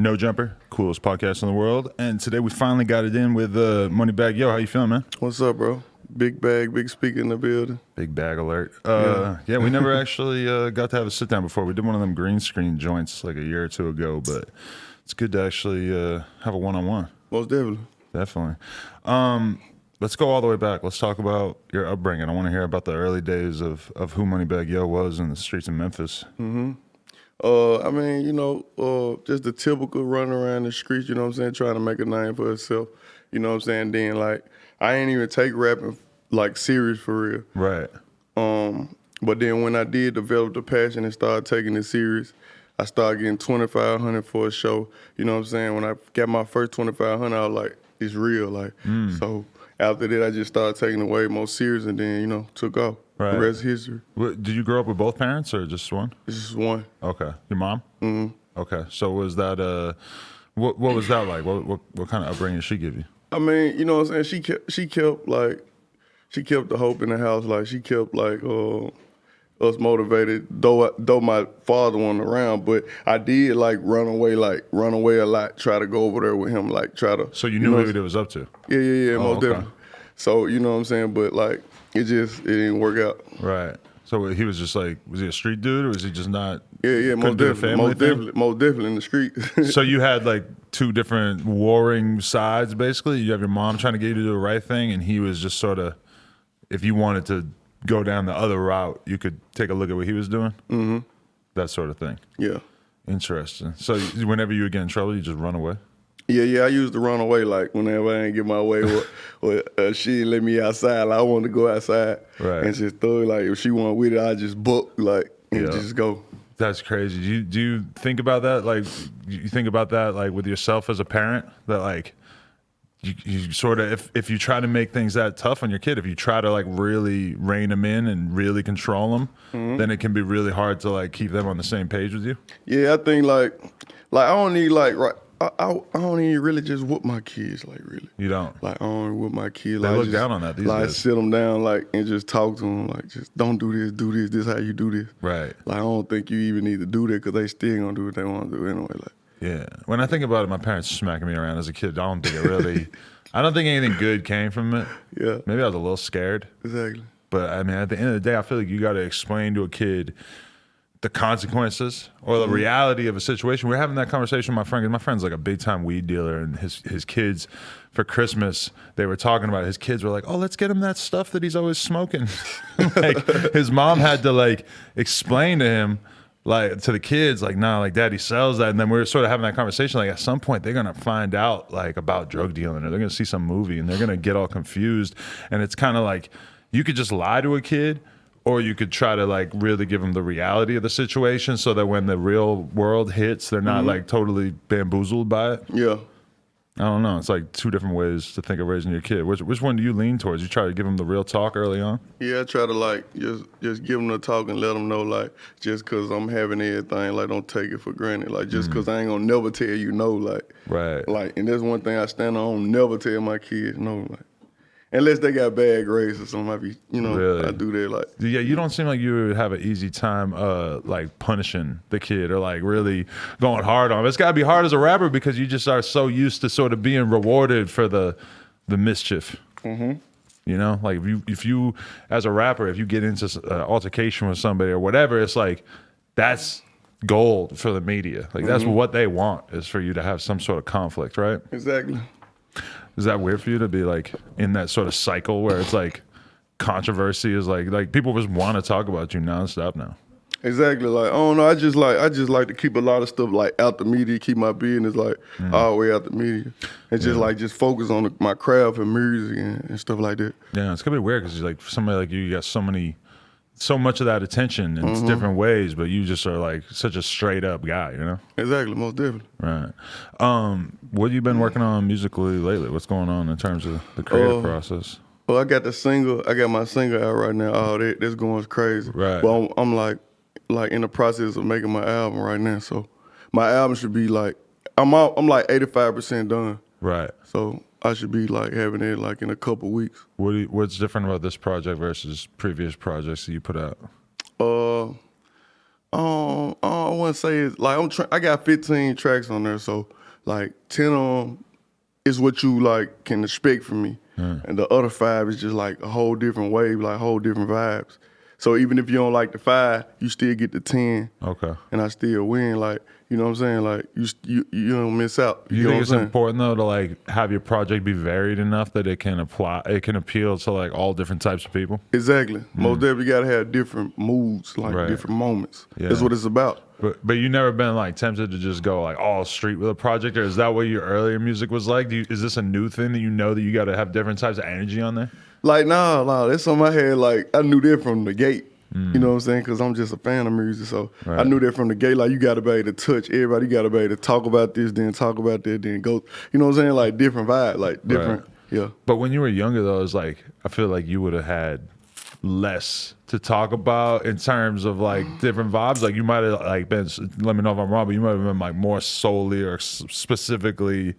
No Jumper, coolest podcast in the world. And today we finally got it in with Moneybagg Yo. How you feeling, man? What's up, bro? Big bag, big speaker in the building. Big bag alert. Yeah, we never actually got to have a sit down before. We did one of them green screen joints like a year or two ago, but it's good to actually have a one-on-one. Most definitely. Definitely. Let's go all the way back. Let's talk about your upbringing. I want to hear about the early days of who Moneybagg Yo was in the streets of Memphis. Mm-hmm. I mean, just the typical run around the streets, you know what I'm saying, trying to make a name for herself, you know what I'm saying? Then, like, I ain't even take rapping, like, serious for real. Right. But then when I did develop the passion and started taking it serious, I started getting $2,500 for a show, you know what I'm saying? When I got my first $2,500, I was like, it's real, like, so after that, I just started taking it way more serious and then, took off. Right. The rest is history. Did you grow up with both parents or just one? Just one. Okay. Your mom? Mm-hmm. Okay. So was that what was that like? What kind of upbringing did she give you? I mean, you know what I'm saying? She kept the hope in the house. Like she kept like us motivated. Though my father wasn't around, but I did like run away a lot. Try to go over there with him, like try to. So you knew what it was up to? Yeah, Oh, most okay. definitely. So you know what I'm saying, but like it didn't work out. Right. So he was just like, was he a street dude or was he just not? Yeah, most definitely in the street. So you had like two different warring sides, basically. You have your mom trying to get you to do the right thing, and he was just sort of, if you wanted to go down the other route, you could take a look at what he was doing. Mm-hmm. That sort of thing. Yeah. Interesting. So whenever you would get in trouble, you just run away? Yeah, I used to run away, like, whenever I ain't get my way, or she didn't let me outside, like, I wanted to go outside, right, and just throw it, like, if she wasn't with it, I just book, like, and just go. That's crazy. Do you think about that, like, with yourself as a parent, that, like, you sort of, if you try to make things that tough on your kid, if you try to, like, really rein them in and really control them, then it can be really hard to, like, keep them on the same page with you? Yeah, I think, like, I don't need, like, I don't even really just whoop my kids, like, really. You don't? Like, I don't whoop my kids. They like, look down on that these days. Like, sit them down, like, and just talk to them, like, just don't do this is how you do this. Right. Like, I don't think you even need to do that because they still gonna do what they want to do anyway, like. Yeah. When I think about it, my parents smacking me around as a kid, I don't think anything good came from it. Yeah. Maybe I was a little scared. Exactly. But, I mean, at the end of the day, I feel like you got to explain to a kid the consequences or the reality of a situation. We're having that conversation with my friend, 'cause my friend's like a big time weed dealer, and his kids for Christmas, they were talking about it. His kids were like, oh, let's get him that stuff that he's always smoking. Like, his mom had to like explain to him, like, to the kids, like, nah, like, daddy sells that. And then we were sort of having that conversation, like, at some point they're gonna find out, like, about drug dealing, or they're gonna see some movie and they're gonna get all confused. And it's kind of like, you could just lie to a kid, or you could try to, like, really give them the reality of the situation so that when the real world hits, they're not like totally bamboozled by it. Yeah. I don't know. It's like two different ways to think of raising your kid. Which one do you lean towards? You try to give them the real talk early on? Yeah, I try to, like, just give them the talk and let them know, like, just because I'm having everything, like, don't take it for granted. Like, just because I ain't going to never tell you no, like. Right. Like, and that's one thing I stand on, never tell my kids no, like. Unless they got bad grades or something, I be, Really? I do that, like. Yeah, you don't seem like you would have an easy time, like, punishing the kid or, like, really going hard on him. It's got to be hard as a rapper because you just are so used to sort of being rewarded for the mischief. Mm-hmm. You know, like, if you as a rapper, if you get into an altercation with somebody or whatever, it's like that's gold for the media. Like, that's what they want, is for you to have some sort of conflict, right? Exactly. Is that weird for you to be, like, in that sort of cycle where it's like controversy is like people just want to talk about you nonstop now? Exactly. Like, I don't know. I just like to keep a lot of stuff, like, out the media, keep my business, like, all the way out the media, and just focus on my craft and music and stuff like that. Yeah, it's gonna be weird because, like, somebody like you got so much of that attention in different ways, but you just are, like, such a straight up guy, you know? Exactly, most definitely. Right. What have you been working on musically lately? What's going on in terms of the creative process? Well, I got my single out right now. Oh, that's going crazy. Right. But I'm like in the process of making my album right now. So my album should be like, I'm like 85% done. Right. So I should be, like, having it, like, in a couple weeks. What's different about this project versus previous projects that you put out? I want to say it's like I got 15 tracks on there, so like 10 of them is what you like can expect from me. And the other 5 is just like a whole different wave, like whole different vibes. So even if you don't like the 5, you still get the 10. Okay. And I still win. Like, you know what I'm saying? Like you don't miss out. You know think what it's I'm saying? important though to like have your project be varied enough that it can appeal to like all different types of people? Exactly. Most definitely gotta have different moods, like Right. different moments. Yeah. That's what it's about. But you never been like tempted to just go like all street with a project, or is that what your earlier music was like? Is this a new thing that you know that you got to have different types of energy on there? Like, nah, that's on my head. Like, I knew that from the gate. You know what I'm saying? Because I'm just a fan of music. So Right. I knew that from the gate. Like, you got to be able to touch everybody. You got to be able to talk about this, then talk about that, then go. You know what I'm saying? Like, different vibe. Like, different. Right. Yeah. But when you were younger, though, it's like I feel like you would have had less to talk about in terms of like different vibes. Like you might have like been. Let me know if I'm wrong, but you might have been like more solely or specifically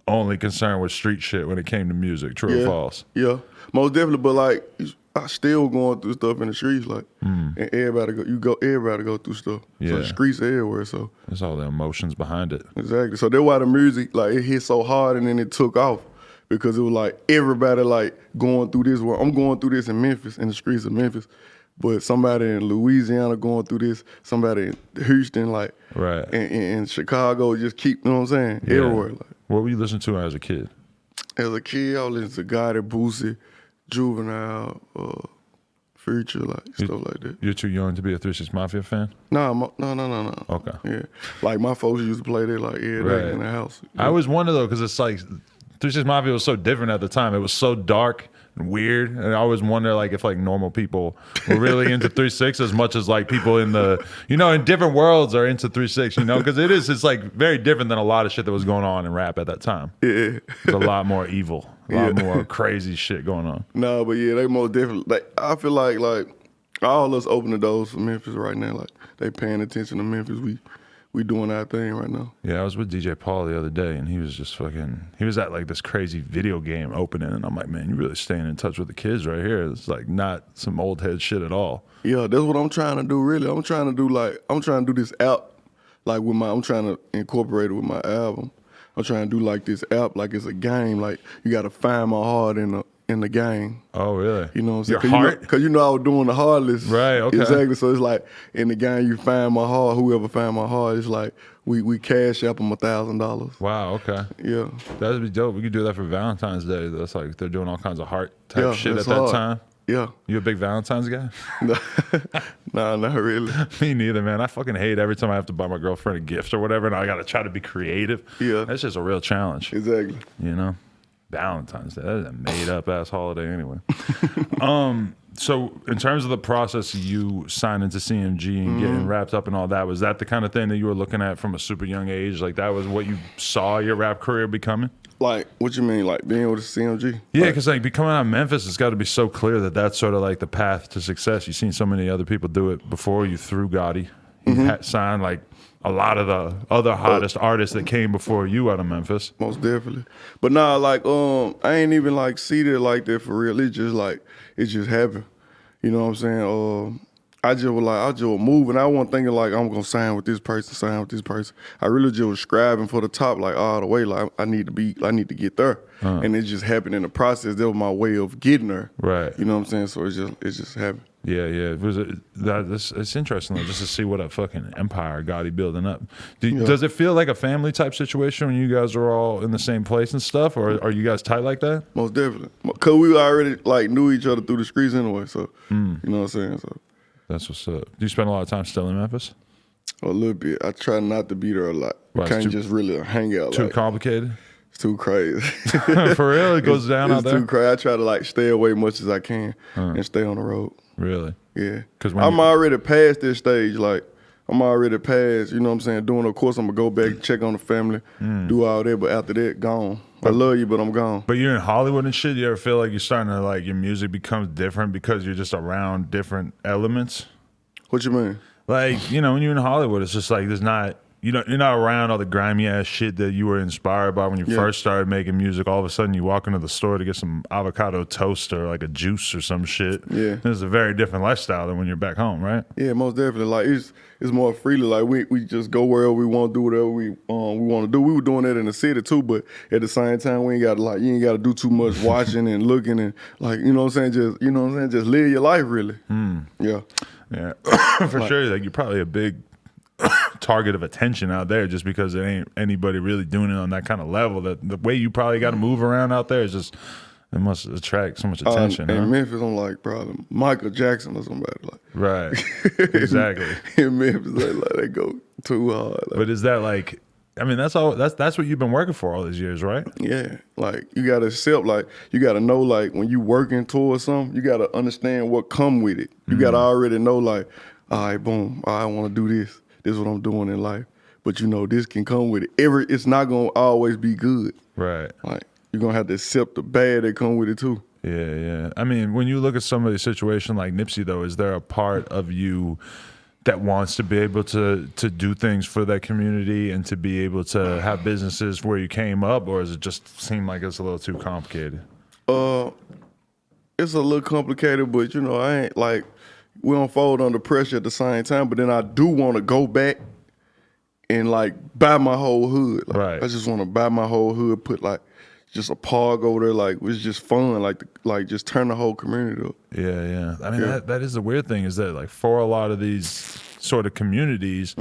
only concerned with street shit when it came to music. True or false? Yeah. Most definitely. But, like, I still going through stuff in the streets. Like, and everybody go through stuff. Yeah. So the streets are everywhere. So. There's all the emotions behind it. Exactly. So that's why the music, like, it hit so hard and then it took off. Because it was like everybody like going through this. Well, I'm going through this in Memphis, in the streets of Memphis. But somebody in Louisiana going through this, somebody in Houston, like, Right. in Chicago, just keep, you know what I'm saying? Yeah. Everywhere. Like, What were you listening to as a kid? as a kid, I was listening to Gotti, Boosie, Juvenile, Future, like, stuff like that. You're too young to be a 3 6 Mafia fan? No. Okay. Yeah. Like, my folks used to play that, like, every day in the house. I always wonder though, because it's like 3 6 Mafia was so different at the time. It was so dark and weird, and I always wonder like if like normal people were really into 3 6 as much as like people in the in different worlds are into 3 6. Because it's like very different than a lot of shit that was going on in rap at that time. Yeah. There's a lot more evil, a lot more crazy shit going on. No, but yeah, they most definitely. Like, I feel like all us open the doors for Memphis right now. Like, they paying attention to Memphis. We doing our thing right now. Yeah, I was with DJ Paul the other day, and he was just he was at like this crazy video game opening, and I'm like, man, you're really staying in touch with the kids right here. It's like not some old head shit at all. Yeah, that's what I'm trying to do, really. I'm trying to do this app, like I'm trying to incorporate it with my album. I'm trying to do like this app, like it's a game. Like, you got to find my heart in the game. Oh, really? You know what I'm saying? Your heart? Because I was doing the hard list. Right, okay. Exactly. So it's like, in the game, you find my heart. Whoever find my heart, it's like, we cash app them $1,000. Wow, okay. Yeah. That'd be dope. We could do that for Valentine's Day. That's like they're doing all kinds of heart type shit at that's that hard. time. Yeah. You a big Valentine's guy? Nah, not really. Me neither, man. I fucking hate every time I have to buy my girlfriend a gift or whatever, and I got to try to be creative. Yeah. That's just a real challenge. Exactly. Valentine's Day. That is a made up ass holiday anyway. So in terms of the process, you signed into CMG and getting wrapped up and all that, was that the kind of thing that you were looking at from a super young age? Like that was what you saw your rap career becoming? Like, what you mean? Like being with the CMG? Yeah, because like becoming out of Memphis, it's got to be so clear that that's sort of like the path to success. You've seen so many other people do it before you through Gotti. You signed like a lot of the other hottest artists that came before you out of Memphis. Most definitely. But nah, like, I ain't even like see that like that for real. It's just like, it just happened. You know what I'm saying? I just was moving. I wasn't thinking like I'm gonna sign with this person. I really just was scribing for the top, like all the way. Like I need to get there. And it just happened in the process. That was my way of getting there. Right. You know what I'm saying? So it just happened. Yeah. It's interesting though, just to see what a fucking empire Gotti building up. Does it feel like a family type situation when you guys are all in the same place and stuff, or are you guys tight like that? Most definitely. Cause we already like knew each other through the streets anyway. So you know what I'm saying? So that's what's up. Do you spend a lot of time still in Memphis? a little bit. I try not to be there a lot. Right, Can't just really hang out. Too like, complicated? it's too crazy. For real? It goes down out It's there? too crazy. I try to like stay away as much as I can and stay on the road. Really? Yeah. 'Cause when I'm you- already past this stage. Like, I'm already past, you know what I'm saying? Doing, of course, I'm going to go back, check on the family, do all that. But after that, gone. I love you, but I'm gone. But you're in Hollywood and shit. You ever feel like you're starting to like your music becomes different because you're just around different elements? What you mean? Like, you know, when you're in Hollywood, it's just like there's not, you're not around all the grimy ass shit that you were inspired by when you first started making music. All of a sudden, you walk into the store to get some avocado toast or like a juice or some shit. Yeah, it's a very different lifestyle than when you're back home, right? Yeah, most definitely. Like it's more freely. Like we just go wherever we want, do whatever we want to do. We were doing that in the city too, but at the same time, we ain't got like you ain't got to do too much watching and looking and like you know what I'm saying. Just you know what I'm saying. Just live your life really. Yeah, for sure. Like you're probably a big target of attention out there just because there ain't anybody really doing it on that kind of level. That the way you probably got to move around out there is just it must attract so much attention. In Memphis, I'm like probably Michael Jackson or somebody like. Right, exactly. In Memphis, they go too hard. Like. But is that like? I mean, that's what you've been working for all these years, right? Yeah, like you gotta accept, like you gotta know, like when you working towards something, you gotta understand what come with it. You gotta already know, like, all right, boom, I want to do this. This is what I'm doing in life. But you know, this can come with it. It's not gonna always be good. Right. Like you're gonna have to accept the bad that come with it too. Yeah. I mean, when you look at somebody's situation like Nipsey, though, is there a part of you that wants to be able to do things for that community and to be able to have businesses where you came up, or does it just seem like it's a little too complicated? It's a little complicated, but you know, I ain't like we don't fold under pressure at the same time. But then I do want to go back and like buy my whole hood. Like, right. I just want to buy my whole hood, put like just a park over there. Like it's just fun. Like just turn the whole community up. Yeah. I mean, that is the weird thing is that like for a lot of these sort of communities,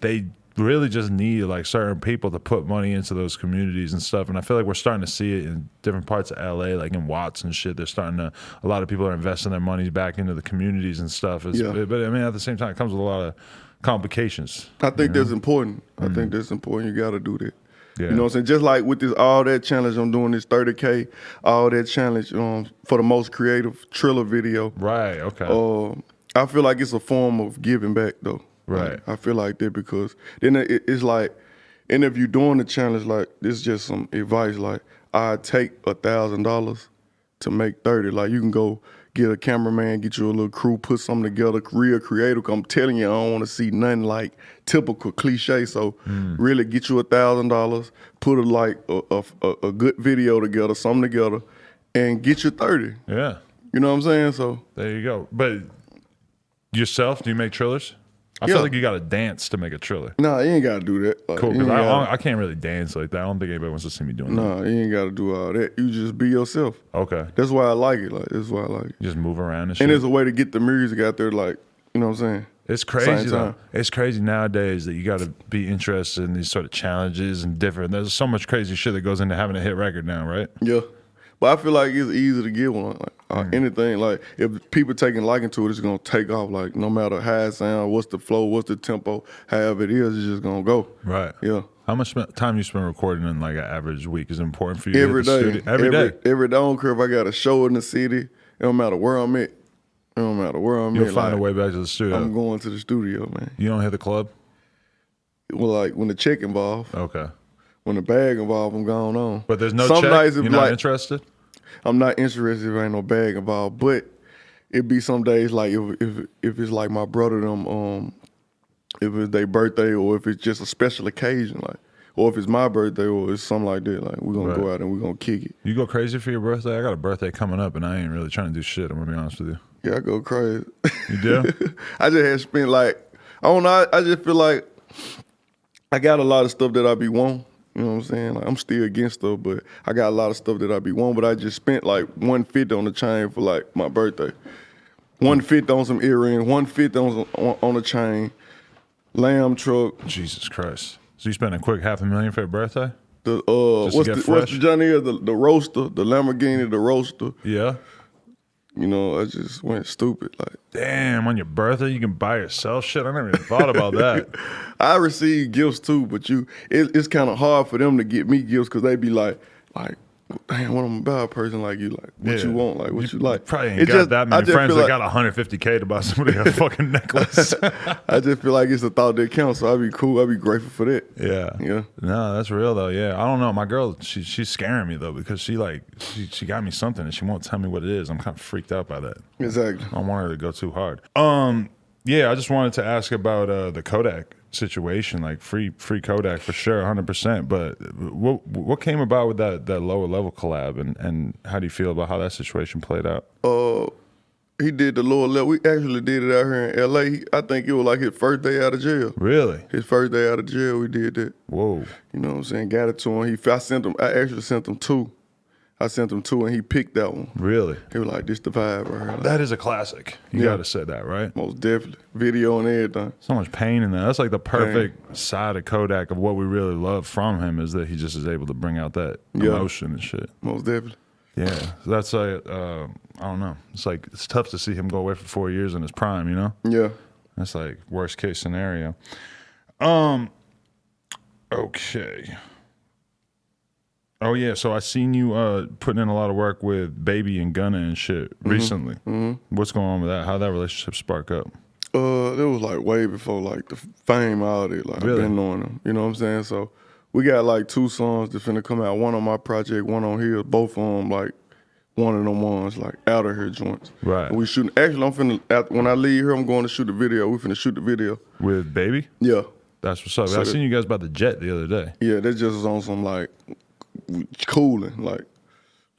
they really just need like certain people to put money into those communities and stuff. And I feel like we're starting to see it in different parts of LA, like in Watts and shit. A lot of people are investing their money back into the communities and stuff. But I mean, at the same time, it comes with a lot of complications. I think that's important. I think that's important. You got to do that. Yeah. You know what I'm saying? Just like with this all that challenge, I'm doing this 30K, all that challenge for the most creative Triller video. Right, okay. I feel like it's a form of giving back though. Right. Like, I feel like that because then it's like, and if you're doing the challenge, like this is just some advice, like I take $1,000 to make 30. Like you can go get a cameraman, get you a little crew, put something together, real creative. I'm telling you, I don't want to see nothing like typical cliche. So really get you $1,000, put a good video together, something together, and get you 30. Yeah. You know what I'm saying? So there you go. But yourself, do you make Trillers? I feel like you got to dance to make a Triller. Nah, you ain't got to do that. Like, cool, because I can't really dance like that. I don't think anybody wants to see me doing that. Nah, you ain't got to do all that. You just be yourself. Okay. That's why I like it. Like that's why I like it. You just move around and shit. And there's a way to get the music out there, like, you know what I'm saying? It's crazy though. It's crazy nowadays that you got to be interested in these sort of challenges and different. There's so much crazy shit that goes into having a hit record now, right? Yeah. But I feel like it's easy to get one. Like, anything, like if people taking liking to it, it's gonna take off. Like no matter how it sound, what's the flow, what's the tempo, however it is, it's just gonna go. Right. Yeah. How much time you spend recording in like an average week is important for you? Every day. Every day. Every day. I don't care if I got a show in the city. It don't matter where I'm at. It don't matter where I'm at. You'll find a way back to the studio. I'm going to the studio, man. You don't hit the club? Well, like when the check involved. Okay. When the bag involved, I'm going on. But there's no Some check? nights You're not interested? I'm not interested if ain't no bag involved, but it be some days like if it's like my brother them if it's their birthday or if it's just a special occasion like or if it's my birthday or it's something like that, like we're gonna go out and we're gonna kick it. You go crazy for your birthday? I got a birthday coming up and I ain't really trying to do shit, I'm gonna be honest with you. Yeah, I go crazy. You do? I just had spent like I don't know, I just feel like I got a lot of stuff that I be wanting. You know what I'm saying? Like I'm still against stuff, but I got a lot of stuff that I be wanting. But I just spent like $150 on the chain for like my birthday. $150 on some earrings, $150 on a chain, lamb truck. Jesus Christ! So you spent a quick $500,000 for your birthday? What's the Johnny the roaster, the Lamborghini, the roaster. Yeah. You know, I just went stupid. Like, damn, on your birthday you can buy yourself shit. I never even thought about that. I receive gifts too, but it's kind of hard for them to get me gifts because they be like, damn, what I'm about a person like you, like what you want, like what you like. Probably ain't got that many friends that got $150K to buy somebody a fucking necklace. I just feel like it's a thought that counts, so I'd be cool. I'd be grateful for that. Yeah. No, that's real though. Yeah, I don't know. My girl, she's scaring me though because she got me something and she won't tell me what it is. I'm kind of freaked out by that. Exactly. I don't want her to go too hard. Yeah, I just wanted to ask about the Kodak situation, like free Kodak for sure, 100%. But what came about with that lower level collab, and how do you feel about how that situation played out? He did the lower level. We actually did it out here in L.A. I think it was like his first day out of jail. Really? His first day out of jail, we did that. Whoa. You know what I'm saying? Got it to him. I actually sent him two. I sent him two, and he picked that one. Really? He was like, this the vibe right here. Like, that is a classic. You gotta say that, right? most definitely. Video and everything. So much pain in that. That's like the perfect side of Kodak of what we really love from him, is that he just is able to bring out that emotion and shit. Most definitely. Yeah, so that's like, I don't know. It's tough to see him go away for 4 years in his prime, you know? Yeah. That's like worst case scenario. Okay. Oh yeah, so I seen you putting in a lot of work with Baby and Gunna and shit recently. What's going on with that? How'd that relationship spark up? It was like way before like the fame out of it. Like Really? I've been knowing them. You know what I'm saying? So we got like 2 songs that finna come out. One on my project, one on his. Both of them like one of them ones like out of here joints. Right. And we shooting. Actually, I'm finna when I leave here, I'm going to shoot the video. We finna shoot the video With Baby? Yeah. That's what's up. So I seen you guys about the jet the other day. Yeah, that just was on some like cooling, like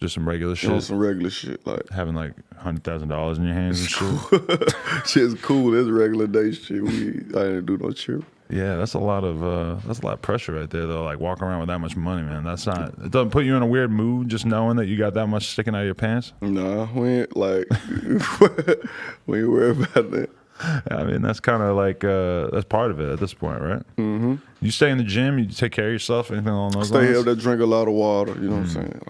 Just some regular shit. on some regular shit, like Having like $100,000 in your hands and shit. shit's cool. That's regular day shit. I didn't do no trip. Yeah, that's a lot of pressure right there though. Like walking around with that much money, man. It doesn't put you in a weird mood just knowing that you got that much sticking out of your pants. Nah, we ain't like we ain't worried about that. I mean, that's kind of like that's part of it at this point, right? Mm-hmm. You stay in the gym, you take care of yourself, anything along those lines? Stay up there, drink a lot of water. You know what I'm saying?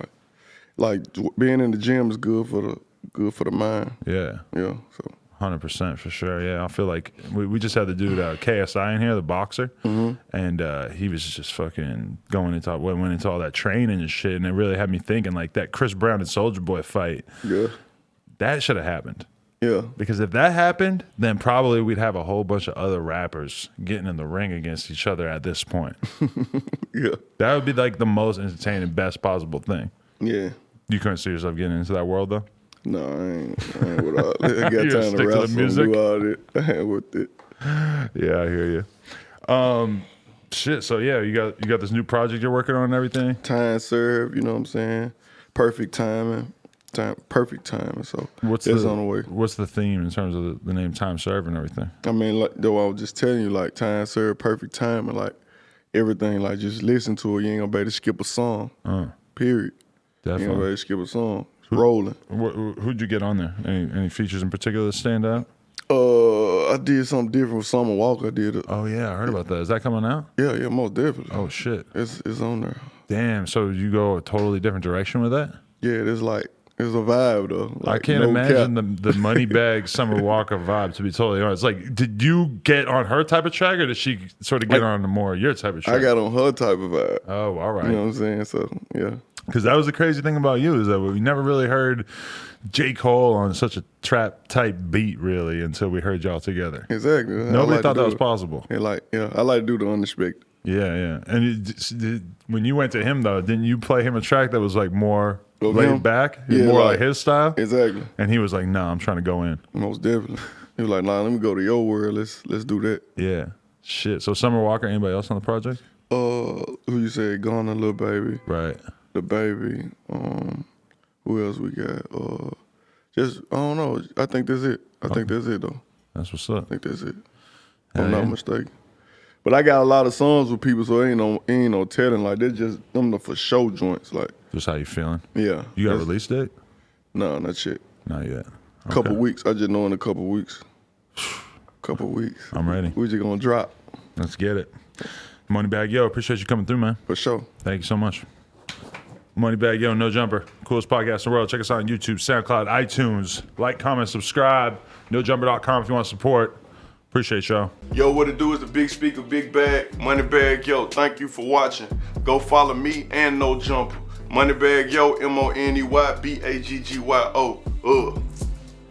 Like being in the gym is good for the mind. Yeah. Yeah. So 100% for sure. Yeah, I feel like we just had the dude KSI in here, the boxer, and he was just fucking went into all that training and shit, and it really had me thinking like that Chris Brown and Soulja Boy fight. Yeah. That should have happened. Yeah. Because if that happened, then probably we'd have a whole bunch of other rappers getting in the ring against each other at this point. Yeah. That would be like the most entertaining, best possible thing. Yeah. You couldn't see yourself getting into that world though? No, I ain't with all that. I got You time stick to to the wrestle and music? do all that. I ain't with it. Yeah, I hear you. Shit. So yeah, you got this new project you're working on and everything. Time served, you know what I'm saying? Perfect timing. Perfect timing. So What's it's on the way. What's the theme in terms of the name Time Served and everything? I mean, like though I was just telling you, like time served, perfect timing, like everything. Like just listen to it. You ain't gonna be able to skip a song. Period. You ain't gonna be Definitely. able to skip a song. It's rolling. Who'd you get on there? Any features in particular that stand out? I did something different with Summer Walker. I did it. Oh yeah, I heard about that. Is that coming out? Yeah, most definitely. Oh shit. It's on there. Damn. So you go a totally different direction with that? Yeah, it's a vibe though. I Like, can't no imagine cap. the Moneybagg Summer Walker vibe, to be totally honest. Like, did you get on her type of track, or did she sort of get on more your type of track? I got on her type of vibe. Oh, all right. You know what I'm saying? So yeah. Because that was the crazy thing about you, is that we never really heard J. Cole on such a trap type beat really until we heard y'all together. Exactly. Nobody thought that was possible. I like to do the unexpected. Yeah. And when you went to him though, didn't you play him a track that was like more Of laid him? back, Yeah, more like like- his style? Exactly. And he was like, "Nah, I'm trying to go in." Most definitely. He was like, nah, let me go to your world. Let's do that. Yeah. Shit. So Summer Walker, anybody else on the project? Who you said? Gunna, Lil Baby. Right. The Baby. Who else we got? Just I don't know. I think that's it. I think that's it though. That's what's up. I think that's it. If Hell I'm not yeah. mistaken. But I got a lot of songs with people, so ain't no telling. Like they're just them the for show joints. Like Just how you feeling? yeah. You got a That's- release date? No, not yet. Not yet. Okay. Couple weeks. I just know in a couple weeks. Couple weeks. I'm ready. We just gonna drop Let's get it. Moneybagg Yo, appreciate you coming through, man. for sure. Thank you so much. Moneybagg Yo, No Jumper. Coolest podcast in the world. Check us out on YouTube, SoundCloud, iTunes. Like, comment, subscribe. NoJumper.com if you want support. Appreciate y'all. Yo, what it do is the Big Speaker, Big Bag, Moneybagg Yo. Thank you for watching. Go follow me and No Jumper. Moneybagg Yo, MONEYBAGGYO.